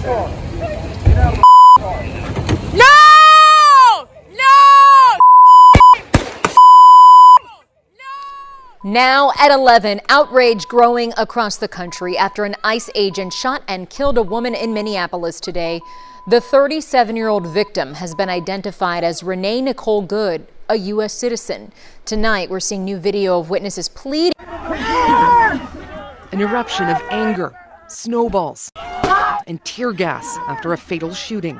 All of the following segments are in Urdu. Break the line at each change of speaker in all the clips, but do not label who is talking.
No! No!
Now at 11, outrage growing across the country after an ICE agent shot and killed a woman in Minneapolis today. The 37-year-old victim has been identified as Renee Nicole Good, a U.S. citizen. Tonight, we're seeing new video of witnesses pleading.
An eruption of anger, snowballs, and tear gas after a fatal shooting.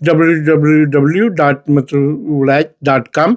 www.matloobdaich.com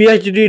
PhD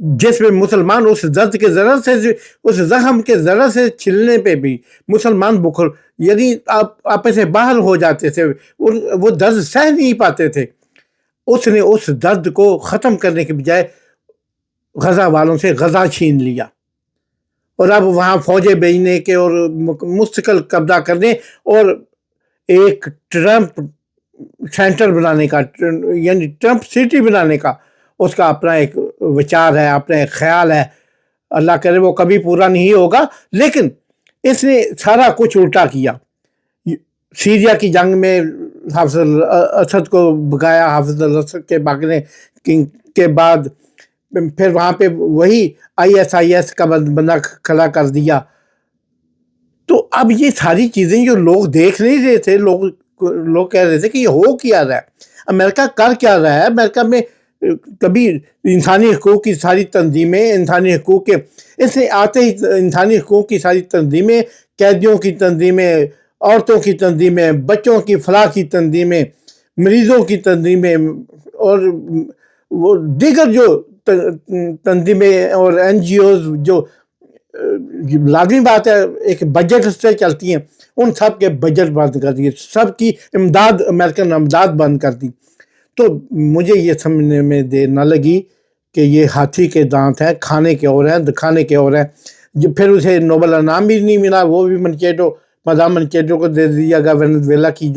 جس میں مسلمان اس درد کے ذرا سے اس زخم کے ذرا سے چھلنے پہ بھی مسلمان بخر یعنی آپ سے باہر ہو جاتے تھے, وہ درد سہ نہیں پاتے تھے. اس نے اس درد کو ختم کرنے کے بجائے غزہ والوں سے غزہ چھین لیا, اور اب وہاں فوجیں بھیجنے کے اور مستقل قبضہ کرنے اور ایک ٹرمپ سینٹر بنانے کا, یعنی ٹرمپ سٹی بنانے کا اس کا اپنا ایک وچار ہے, اپنا ایک خیال ہے. اللہ کرے وہ کبھی پورا نہیں ہوگا, لیکن اس نے سارا کچھ الٹا کیا. سیریا کی جنگ میں حافظ الاسد کو بگایا, حافظ الاسد کے بھاگنے کے بعد پھر وہاں پہ وہی IS کا بندہ کھڑا کر دیا. تو اب یہ ساری چیزیں جو لوگ دیکھ نہیں رہے تھے, لوگ کہہ رہے تھے کہ یہ ہو کیا رہا ہے, امریکہ کر کیا رہا ہے. امریکہ میں کبھی انسانی حقوق کی ساری تنظیمیں, انسانی حقوق کے اس نے آتے ہی انسانی حقوق کی ساری تنظیمیں, قیدیوں کی تنظیمیں, عورتوں کی تنظیمیں, بچوں کی فلاح کی تنظیمیں, مریضوں کی تنظیمیں اور وہ دیگر جو تنظیمیں اور NGOs جو لازمی بات ہے ایک بجٹ سے چلتی ہیں, ان سب کے بجٹ بند کر دیے, سب کی امداد, امریکن امداد بند کر دی. تو مجھے یہ سمجھنے میں دیر نہ لگی کہ یہ ہاتھی کے دانت ہیں, کھانے کے اور ہیں, دکھانے کے اور ہیں. پھر اسے نوبل انعام بھی نہیں ملا, وہ بھی مدام منچیٹو کو دے دیا گیا, وینزویلا کی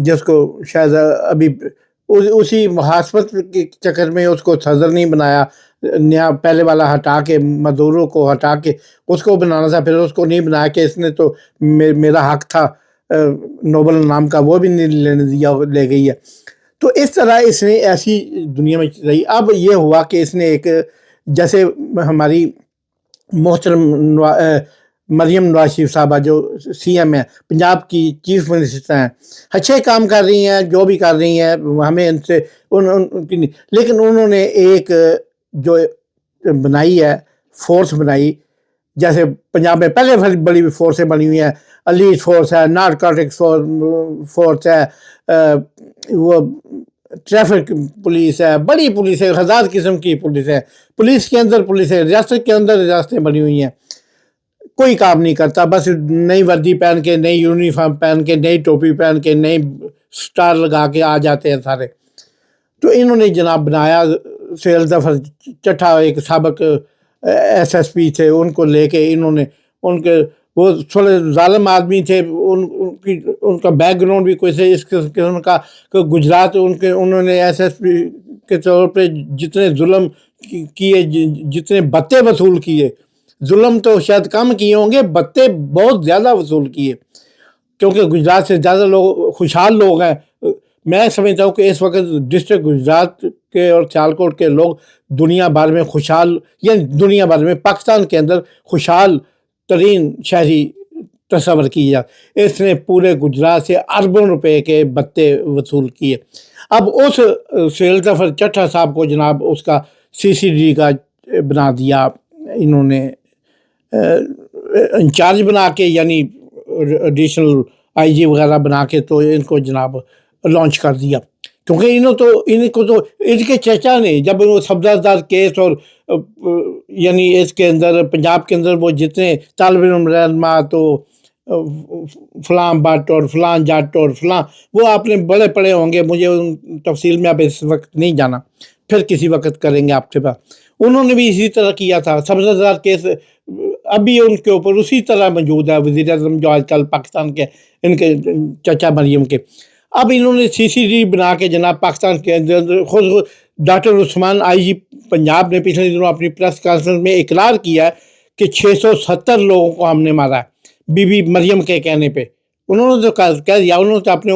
جس کو شاید ابھی اسی محاسبت کے چکر میں اس کو صدر نہیں بنایا, نیا پہلے والا ہٹا کے, مدورو کو ہٹا کے اس کو بنانا تھا, پھر اس کو نہیں بنایا کہ اس نے تو میرا حق تھا نوبل انعام کا, وہ بھی نہیں لینے دیا, لے گئی ہے. تو اس طرح اس نے ایسی دنیا میں رہی. اب یہ ہوا کہ اس نے ایک, جیسے ہماری محترم مریم نواز شریف صاحبہ جو CM ہیں, پنجاب کی چیف منسٹر ہیں, اچھے کام کر رہی ہیں, جو بھی کر رہی ہیں, ہمیں ان سے لیکن انہوں نے ایک جو بنائی ہے فورس بنائی, جیسے پنجاب میں پہلے بڑی فورسیں بنی ہوئی ہیں, ایلیٹ فورس ہے, نارکوٹکس فورس ہے, وہ ٹریفک پولیس ہے, بڑی پولیس ہے, ہزار قسم کی پولیس ہے, پولیس کے اندر پولیس ہے, ریاست کے اندر ریاستیں بنی ہوئی ہیں. کوئی کام نہیں کرتا, بس نئی وردی پہن کے, نئی یونیفارم پہن کے, نئی ٹوپی پہن کے, نئی سٹار لگا کے آ جاتے ہیں سارے. تو انہوں نے جناب بنایا, سیل ظفر چٹھا ایک سابق SSP تھے, ان کو لے کے انہوں نے, ان کے وہ تھوڑے ظالم آدمی تھے, ان کا بیک گراؤنڈ بھی کوئی سے اس قسم کا, گجرات انہوں نے SSP کے طور پہ جتنے ظلم کیے, جتنے بتے وصول کیے, ظلم تو شاید کم کیے ہوں گے, بتے بہت زیادہ وصول کیے, کیونکہ گجرات سے زیادہ لوگ خوشحال لوگ ہیں. میں سمجھتا ہوں کہ اس وقت ڈسٹرکٹ گجرات کے اور سیالکوٹ کے لوگ دنیا بھر میں خوشحال, یعنی دنیا بھر میں پاکستان کے اندر خوشحال ترین شہری تصور کیا. اس نے پورے گجرات سے اربوں روپے کے بتے وصول کیے. اب اس سیل ظفر چٹھا صاحب کو جناب اس کا CCD کا بنا دیا انہوں نے, انچارج بنا کے, یعنی ایڈیشنل IG وغیرہ بنا کے, تو ان کو جناب لانچ کر دیا. کیونکہ ان کو تو ان کے چچا نے جب وہ سبزدار کیس اور یعنی اس کے اندر پنجاب کے اندر وہ جتنے طالب علم رہنما تو فلاں بٹ اور فلاں جٹ اور فلاں, وہ آپ نے بڑے پڑے ہوں گے, مجھے ان تفصیل میں اب اس وقت نہیں جانا, پھر کسی وقت کریں گے آپ کے پاس. انہوں نے بھی اسی طرح کیا تھا. سبزدار کیس ابھی ان کے اوپر اسی طرح موجود ہے, وزیر اعظم جو آج کل پاکستان کے, ان کے چچا مریم کے. اب انہوں نے CCD بنا کے جناب پاکستان کے اندر, خود ڈاکٹر عثمان IG پنجاب نے پچھلے دنوں اپنی پریس کانفرنس میں اقرار کیا ہے کہ 670 لوگوں کو ہم نے مارا ہے, بی بی مریم کے کہنے پہ. انہوں نے تو کہہ دیا, انہوں نے اپنے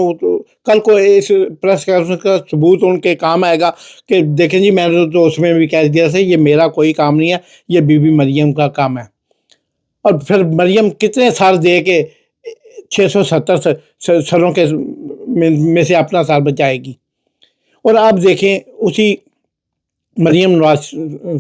کل کو اس پریس کانفرنس کا ثبوت ان کے کام آئے گا کہ دیکھیں جی میں نے تو اس میں بھی کہہ دیا تھا یہ میرا کوئی کام نہیں ہے, یہ بی بی مریم کا کام ہے. اور پھر مریم کتنے سال دے کے 670 سروں کے میں سے اپنا سال بچائے گی. اور آپ دیکھیں اسی مریم نواز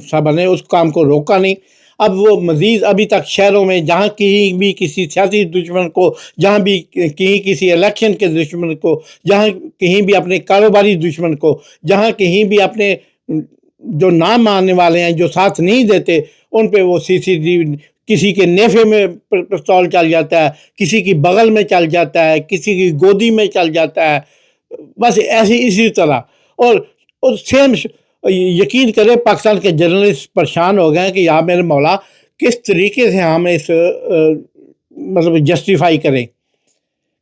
صاحبہ نے اس کام کو روکا نہیں. اب وہ مزید ابھی تک شہروں میں جہاں کہیں بھی کسی سیاسی دشمن کو, جہاں بھی کہیں کسی الیکشن کے دشمن کو, جہاں کہیں بھی اپنے کاروباری دشمن کو, جہاں کہیں بھی اپنے جو نہ ماننے والے ہیں, جو ساتھ نہیں دیتے, ان پہ وہ CCTV, کسی کے نیفے میں پستول چل جاتا ہے, کسی کی بغل میں چل جاتا ہے, کسی کی گودی میں چل جاتا ہے, بس اسی طرح. اور سیم یقین کرے پاکستان کے جرنلسٹ پریشان ہو گئے ہیں کہ یا میرے مولا کس طریقے سے ہم اس مطلب جسٹیفائی کریں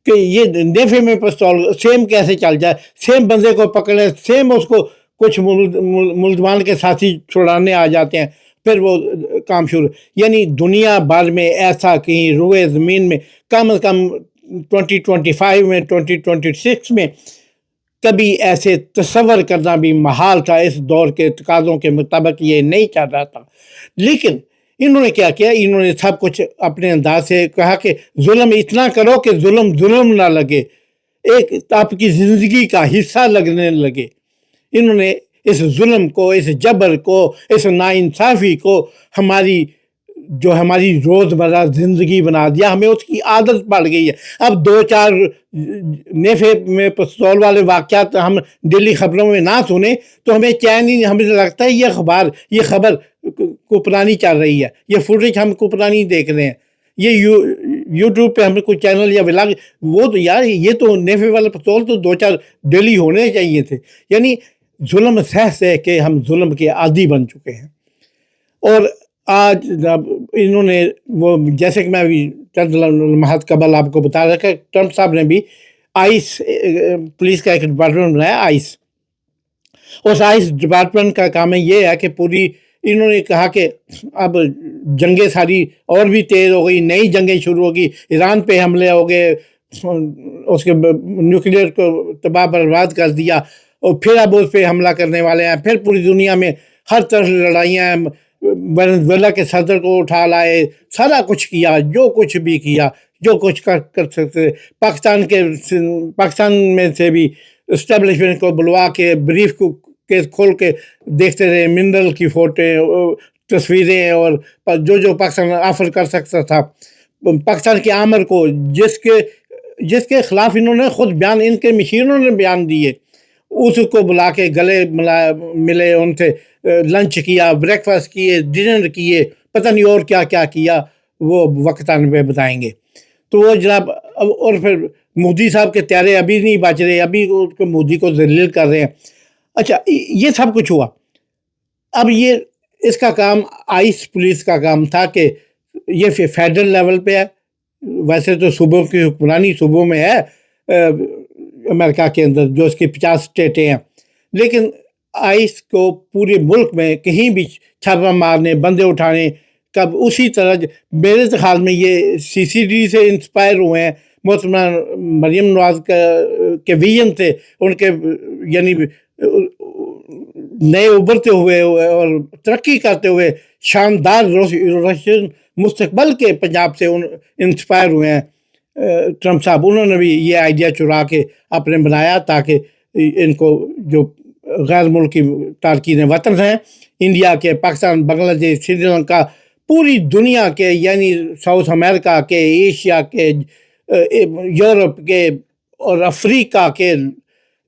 کہ یہ نیفے میں پستول سیم کیسے چل جائے, سیم بندے کو پکڑے, سیم اس کو کچھ ملزمان کے ساتھی چھڑانے آ جاتے ہیں, پھر وہ کام شروع. یعنی دنیا بھر میں ایسا کہیں روئے زمین میں کم از کم 2025 میں 2026 میں کبھی ایسے تصور کرنا بھی محال تھا. اس دور کے تقاضوں کے مطابق یہ نہیں چل رہا تھا. لیکن انہوں نے کیا کیا, انہوں نے سب کچھ اپنے انداز سے کہا کہ ظلم اتنا کرو کہ ظلم نہ لگے, ایک آپ کی زندگی کا حصہ لگنے لگے. انہوں نے اس ظلم کو, اس جبر کو, اس ناانصافی کو ہماری روزمرہ زندگی بنا دیا. ہمیں اس کی عادت پڑ گئی ہے. اب 2-4 نیفے میں پستول والے واقعات ہم ڈیلی خبروں میں نہ سنیں تو ہمیں چین ہی, ہمیں لگتا ہے یہ خبر کو پرانی چل رہی ہے, یہ فوٹیج ہم کو پرانی دیکھ رہے ہیں, یہ یوٹیوب پہ ہمیں کوئی چینل یا ولاگ, وہ تو یار یہ تو نیفے والا پستول تو 2-4 ڈیلی ہونے چاہیے تھے. یعنی ظلم سہ کہ ہم ظلم کے عادی بن چکے ہیں. اور آج انہوں نے وہ, جیسے کہ میں ابھی چند لمحات قبل آپ کو بتا رہا کہ ٹرمپ صاحب نے بھی آئس, پولیس کا ایک ڈپارٹمنٹ بنایا آئس. اس آئس ڈپارٹمنٹ کا کام یہ ہے کہ پوری, انہوں نے کہا کہ اب جنگیں ساری اور بھی تیز ہو گئی, نئی جنگیں شروع ہوگی, ایران پہ حملے ہو گئے, اس کے نیوکلیئر کو تباہ برباد کر دیا, اور پھر اب اس پہ حملہ کرنے والے ہیں. پھر پوری دنیا میں ہر طرح لڑائیاں ہیں, وینزویلا کے صدر کو اٹھا لائے, سارا کچھ کیا, جو کچھ بھی کیا, جو کچھ کر سکتے. پاکستان میں سے بھی اسٹیبلشمنٹ کو بلوا کے بریف کو کیس کھول کے دیکھتے رہے, منرل کی فوٹو تصویریں اور جو پاکستان آفر کر سکتا تھا. پاکستان کے آمر کو جس کے خلاف انہوں نے خود بیان, ان کے مشیروں نے بیان دیے, اس کو بلا کے گلے ملے, ان سے لنچ کیا, بریک فاسٹ کیے, ڈنر کیے, پتہ نہیں اور کیا کیا کیا, وہ وقت آنے پہ بتائیں گے. تو وہ جناب, اور پھر مودی صاحب کے تیارے ابھی نہیں بچ رہے, ابھی مودی کو ذلیل کر رہے ہیں. اچھا, یہ سب کچھ ہوا. اب یہ اس کا کام آئس پولیس کا کام تھا کہ یہ فیڈرل لیول پہ ہے, ویسے تو صوبوں کی حکمرانی صوبوں میں ہے امریکہ کے اندر, جو اس کی 50 اسٹیٹیں ہیں, لیکن آئس کو پورے ملک میں کہیں بھی چھاپہ مارنے, بندے اٹھانے, کب اسی طرح میرے خیال میں یہ CCD سے انسپائر ہوئے ہیں. محترمہ مریم نواز کے ویژن سے, ان کے یعنی نئے ابھرتے ہوئے اور ترقی کرتے ہوئے شاندار روشن مستقبل کے پنجاب سے انسپائر ہوئے ہیں ٹرمپ صاحب. انہوں نے بھی یہ آئیڈیا چرا کے اپنے بنایا تاکہ ان کو جو غیر ملکی تارکین وطن ہیں, انڈیا کے, پاکستان, بنگلہ دیش, سری لنکا, پوری دنیا کے, یعنی ساؤتھ امریکہ کے, ایشیا کے, یورپ کے اور افریقہ کے,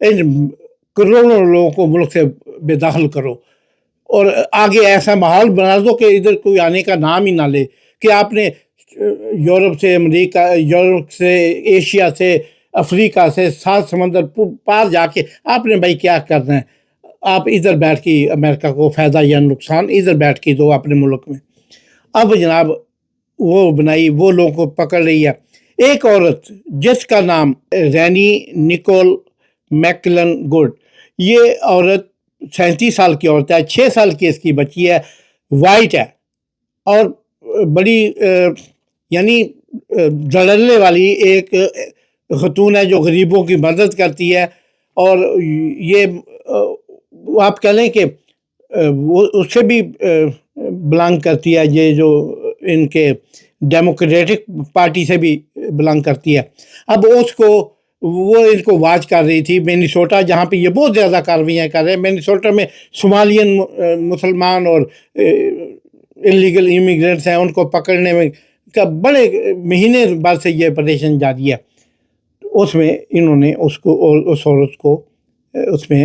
ان کروڑوں لوگوں کو ملک سے بے دخل کرو, اور آگے ایسا ماحول بنا دو کہ ادھر کوئی آنے کا نام ہی نہ لے, کہ آپ نے یورپ سے امریکہ, یورپ سے ایشیا سے, افریقہ سے, 7 سمندر پار جا کے آپ نے بھائی کیا کرنا ہے, آپ ادھر بیٹھ کے امریکہ کو فائدہ یا نقصان ادھر بیٹھ کے دو اپنے ملک میں. اب جناب وہ بنائی, وہ لوگوں کو پکڑ رہی ہے. ایک عورت جس کا نام رینی نکول میکلن گڈ, یہ عورت 37 سال کی عورت ہے, 6 سال کی اس کی بچی ہے, وائٹ ہے, اور بڑی یعنی دھڑلے والی ایک خاتون ہے جو غریبوں کی مدد کرتی ہے. اور یہ آپ کہہ لیں کہ وہ اس سے بھی بلانگ کرتی ہے, یہ جو ان کے ڈیموکریٹک پارٹی سے بھی بلانگ کرتی ہے. اب اس کو وہ ان کو واچ کر رہی تھی مینیسوٹا, جہاں پہ یہ بہت زیادہ کاروائیاں کر رہے ہیں. مینیسوٹا میں صومالین مسلمان اور انلیگل امیگرینٹس ہیں, ان کو پکڑنے میں بڑے مہینے بعد سے یہ آپریشن جاری ہے. اس میں انہوں نے اس کو, اس عورت کو اس میں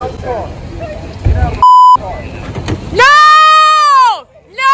No! No!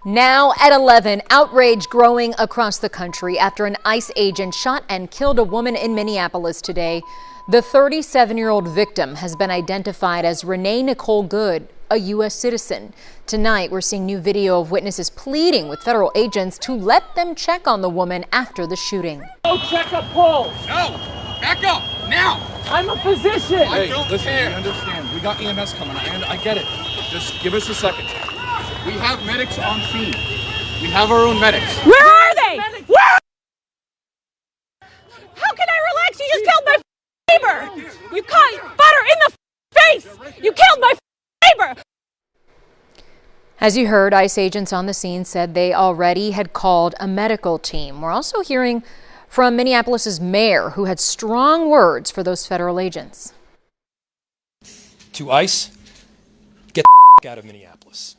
Now at 11, outrage growing across the country after an ICE agent shot and killed a woman in Minneapolis today. The 37-year-old victim has been identified as Renee Nicole Good, a U.S. citizen. Tonight, we're seeing new video of witnesses pleading with federal agents to let them check on the woman after the shooting.
Go check a pulse.
No! Back up! Now!
I'm a physician.
I don't
Listen,
care.
we understand. We got EMS coming. I get it. Just give us a second.
We have medics on scene. We have our own medics.
Where are they? Where? How can I relax? You just killed my neighbor. You caught butter in the face. You killed my neighbor.
As you heard, ICE agents on the scene said they already had called a medical team. We're also hearing from Minneapolis's mayor, who had strong words for those federal agents.
To ICE, get the out of Minneapolis.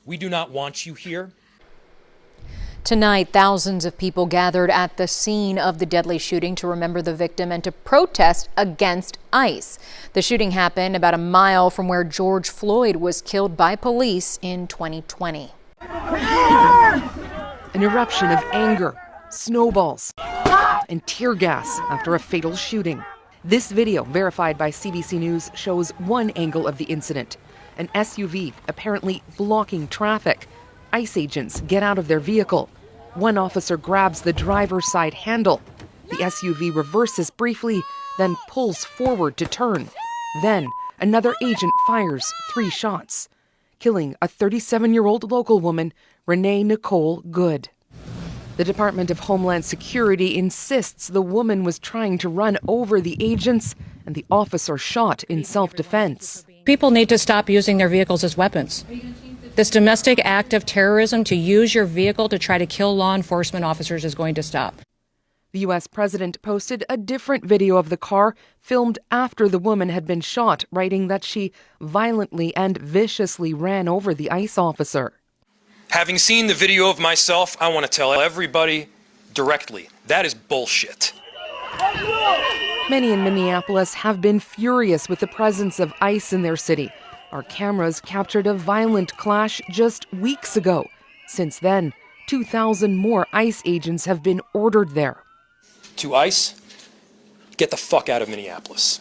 We do not want you here.
Tonight, thousands of people gathered at the scene of the deadly shooting to remember the victim and to protest against ICE. The shooting happened about a mile from where George Floyd was killed by police in 2020.
An eruption of anger, snowballs, and tear gas after a fatal shooting. This video, verified by CBC News, shows one angle of the incident. An SUV apparently blocking traffic. ICE agents get out of their vehicle. One officer grabs the driver's side handle. The SUV reverses briefly, then pulls forward to turn. Then another agent fires 3 shots, killing a 37-year-old local woman, Renee Nicole Good. The Department of Homeland Security insists the woman was trying to run over the agents and the officer shot in self-defense.
People need to stop using their vehicles as weapons. This domestic act of terrorism to use your vehicle to try to kill law enforcement officers is going to stop.
The U.S. president posted a different video of the car filmed after the woman had been shot, writing that she violently and viciously ran over the ICE officer.
Having seen the video of myself, I want to tell everybody directly, that is bullshit.
Many in Minneapolis have been furious with the presence of ICE in their city. Our cameras captured a violent clash just weeks ago. Since then, 2,000 more ICE agents have been ordered there.
To ICE, get the fuck out of Minneapolis.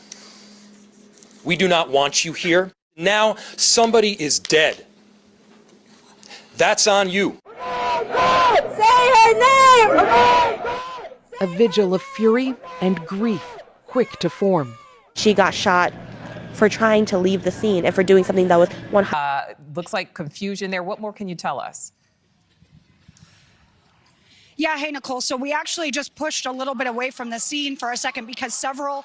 We do not want you here. Now somebody is dead. That's on you.
Say her name.
A vigil of fury and grief quick to form.
She got shot for trying to leave the scene and for doing something that was
looks like confusion there. What more can you tell us?
Yeah, hey, Nicole. So we actually just pushed a little bit away from the scene for a second because several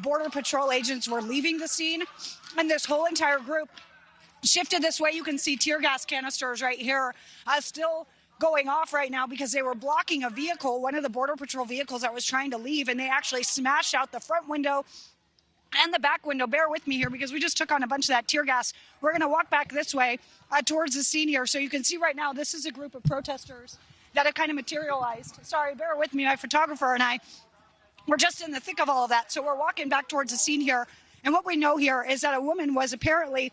Border Patrol agents were leaving the scene. And this whole entire group shifted this way. You can see tear gas canisters right here still going off right now because they were blocking a vehicle, one of the Border Patrol vehicles that was trying to leave. And they actually smashed out the front window and the back window. Bear with me here because we just took on a bunch of that tear gas. We're going to walk back this way towards the scene here. So you can see right now, this is a group of protesters that have kind of materialized. Sorry, bear with me. My photographer and I, we're just in the thick of all of that. So we're walking back towards the scene here. And what we know here is that a woman was apparently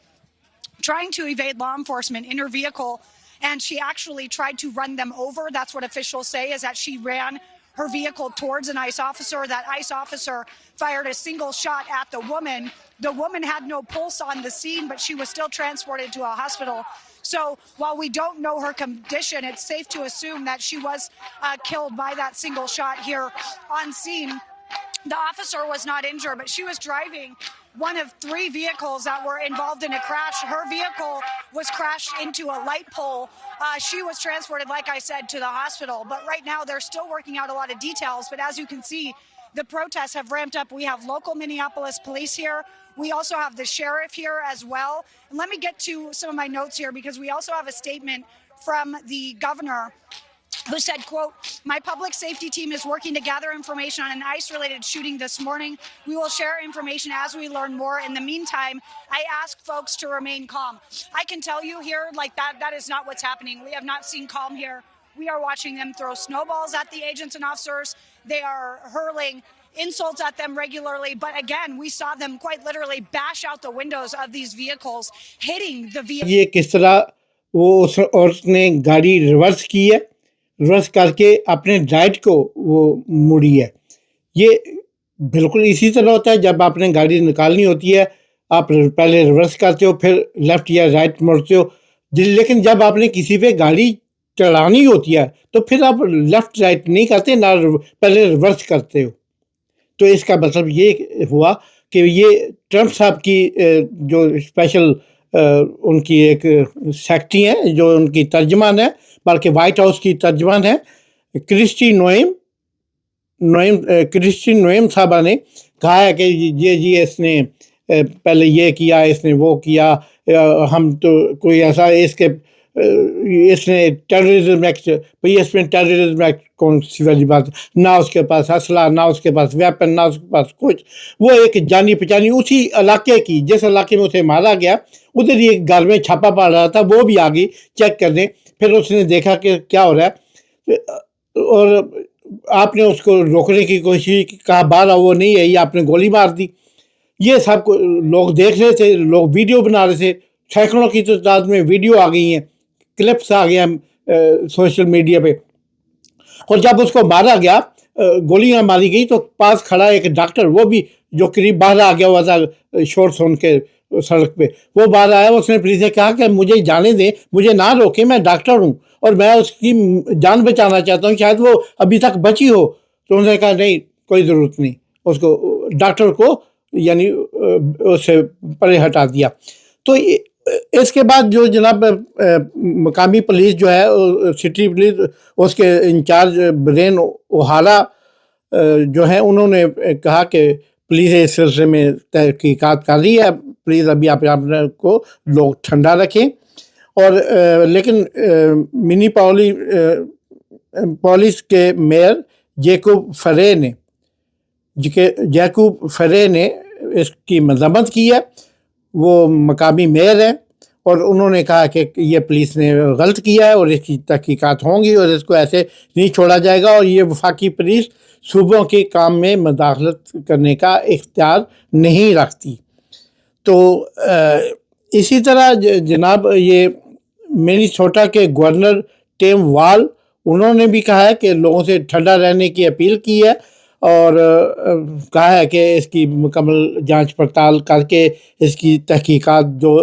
trying to evade law enforcement in her vehicle. And she actually tried to run them over. That's what officials say, is that she ran her vehicle towards an ICE officer. That ICE officer fired a single shot at the woman. The woman had no pulse on the scene, but she was still transported to a hospital. So while we don't know her condition, it's safe to assume that she was killed by that single shot here on scene. The officer was not injured, but she was driving one of 3 vehicles that were involved in a crash. Her vehicle was crashed into a light pole. She was transported, like I said, to the hospital. But right now, they're still working out a lot of details. But as you can see, the protests have ramped up. We have local Minneapolis police here. We also have the sheriff here as well. And let me get to some of my notes here, because we also have a statement from the governor who said, quote, "My public safety team is working to gather information on an ICE-related shooting this morning. We will share information as we learn more. In the meantime, I ask folks to remain calm." I can tell you here, like that is not what's happening. We have not seen calm here. We are watching them throw snowballs at the agents and officers. They are hurling insults at them regularly. But again, we saw them quite literally bash out the windows of these vehicles, hitting the vehicles.
یہ کس طرح وہ اس عورت نے گاڑی ریورس کی ہے, ریورس کر کے اپنے رائٹ کو وہ مڑی ہے. یہ بالکل اسی طرح ہوتا ہے جب آپ نے گاڑی نکالنی ہوتی ہے, آپ پہلے ریورس کرتے ہو پھر لیفٹ یا رائٹ مڑتے ہو. لیکن جب آپ نے کسی پہ گاڑی چڑھانی ہوتی ہے تو پھر آپ لیفٹ رائٹ نہیں کرتے, نہ پہلے ریورس کرتے ہو. تو اس کا مطلب یہ ہوا کہ یہ ٹرمپ صاحب کی جو اسپیشل ان کی ایک سیکٹری ہیں جو ان کی ترجمان ہے, بلکہ وائٹ ہاؤس کی ترجمان ہے, کرسٹی نوئم صاحبہ نے کہا ہے کہ یہ اس نے پہلے یہ کیا, اس نے وہ کیا, ہم تو کوئی ایسا اس نے ٹیررزم ایکٹ, بھئی اس میں ٹیررزم ایکٹ کون سی والی بات, نہ اس کے پاس اسلحہ, نہ اس کے پاس ویپن, نہ اس کے پاس کچھ. وہ ایک جانی پہچانی اسی علاقے کی, جس علاقے میں اسے مارا گیا ادھر ہی ایک گھر میں چھاپا پڑ رہا تھا, وہ بھی آگئی چیک کرنے. پھر اس نے دیکھا کہ کیا ہو رہا ہے اور آپ نے اس کو روکنے کی کوشش کی, کہا باہر آؤ, وہ نہیں ہے, آپ نے گولی مار دی. یہ سب کو لوگ دیکھ رہے تھے, لوگ ویڈیو بنا رہے تھے, سینکڑوں کی تعداد میں ویڈیو آ گئی ہیں, کلپس آ گئے ہیں سوشل میڈیا پہ. اور جب اس کو مارا گیا, گولیاں ماری گئی, تو پاس کھڑا ایک ڈاکٹر, وہ بھی جو قریب باہر آ گیا ہوا تھا شور سن کے سڑک پہ, وہ باہر آیا. اس نے پولیس سے کہا کہ مجھے جانے دیں, مجھے نہ روکیں, میں ڈاکٹر ہوں اور میں اس کی جان بچانا چاہتا ہوں, شاید وہ ابھی تک بچی ہو. تو انہوں نے کہا نہیں, کوئی ضرورت نہیں, اس کو ڈاکٹر کو یعنی اس سے پرے ہٹا دیا. تو اس کے بعد جو جناب مقامی پولیس جو ہے, سٹی پولیس, اس کے انچارج برین اوہارا جو ہیں, انہوں نے کہا کہ پولیس اس سلسلے میں تحقیقات کر رہی ہے. پلیز ابھی آپ کو لوگ ٹھنڈا رکھیں. اور لیکن منی پولیس کے میئر جیکوب فرے نے اس کی مذمت کی ہے. وہ مقامی میئر ہیں اور انہوں نے کہا کہ یہ پولیس نے غلط کیا ہے اور اس کی تحقیقات ہوں گی اور اس کو ایسے نہیں چھوڑا جائے گا, اور یہ وفاقی پولیس صوبوں کے کام میں مداخلت کرنے کا اختیار نہیں رکھتی. تو اسی طرح جناب یہ منیسوٹا کے گورنر ٹیم وال, انہوں نے بھی کہا ہے کہ لوگوں سے ٹھنڈا رہنے کی اپیل کی ہے اور کہا ہے کہ اس کی مکمل جانچ پڑتال کر کے اس کی تحقیقات جو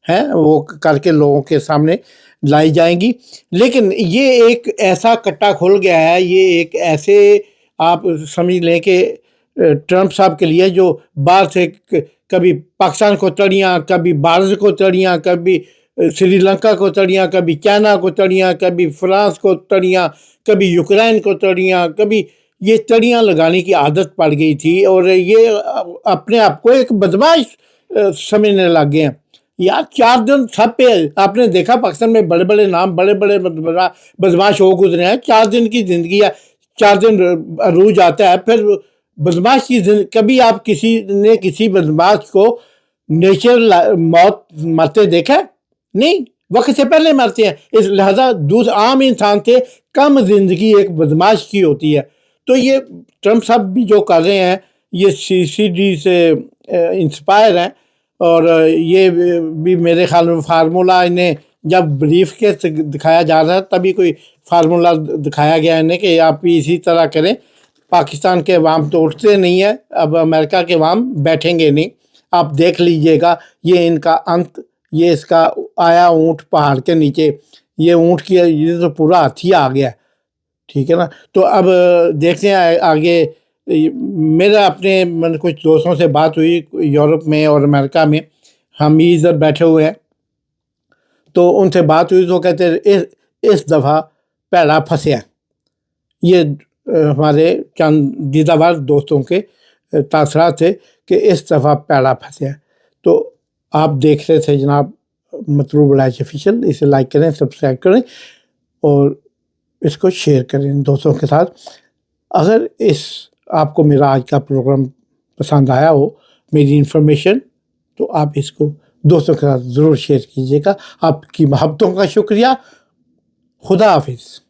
ہیں وہ کر کے لوگوں کے سامنے لائی جائیں گی. لیکن یہ ایک ایسا کٹا کھل گیا ہے, یہ ایک ایسے آپ سمجھ لیں کہ ٹرمپ صاحب کے لیے جو باہر سے کبھی پاکستان کو تڑیاں, کبھی بھارت کو تڑیاں, کبھی سری لنکا کو تڑیاں, کبھی چائنا کو تڑیاں, کبھی فرانس کو تڑیاں, کبھی یوکرین کو تڑیاں, کبھی یہ تڑیاں لگانے کی عادت پڑ گئی تھی اور یہ اپنے آپ کو ایک بدماش سمجھنے لگ گئے ہیں. یار 4 دن سب پہ آپ نے دیکھا پاکستان میں بڑے بڑے نام, بڑے بڑے بدماش ہو گزرے ہیں. 4 دن کی زندگی ہے, 4 دن عروج آتا ہے, پھر بدماش کی زندگی. کبھی آپ کسی نے کسی بدماش کو نیچر موت مرتے دیکھا؟ نہیں, وقت سے پہلے مرتے ہیں. اس لہذا عام انسان سے کم زندگی ایک بدماش کی ہوتی ہے. تو یہ ٹرمپ صاحب بھی جو کر رہے ہیں یہ سی ڈی سے انسپائر ہیں, اور یہ بھی میرے خیال میں فارمولا انہیں جب بریف کے دکھایا جا رہا ہے تبھی کوئی فارمولا دکھایا گیا انہیں کہ آپ بھی اسی طرح کریں. پاکستان کے عوام تو اٹھتے نہیں ہیں, اب امریکہ کے عوام بیٹھیں گے نہیں. آپ دیکھ لیجئے گا یہ ان کا انت, یہ اس کا آیا اونٹ پہاڑ کے نیچے, یہ اونٹ کی یہ تو پورا ہاتھی آ گیا, ٹھیک ہے نا. تو اب دیکھتے ہیں آگے. میرا اپنے کچھ دوستوں سے بات ہوئی یورپ میں اور امریکہ میں, ہم ہی ادھر بیٹھے ہوئے ہیں, تو ان سے بات ہوئی تو کہتے ہیں اس دفعہ پیڑا پھنسیا. یہ ہمارے چند دیدہ دوستوں کے تاثرات تھے کہ اس دفعہ پیڑا پھنسے. تو آپ دیکھ رہے تھے جناب مطلوب لائف آفیشیل، اسے لائک کریں، سبسکرائب کریں اور اس کو شیئر کریں دوستوں کے ساتھ. اگر آپ کو میرا آج کا پروگرام پسند آیا ہو، میری انفارمیشن، تو آپ اس کو دوستوں کے ساتھ ضرور شیئر کیجیے گا. آپ کی محبتوں کا شکریہ. خدا حافظ.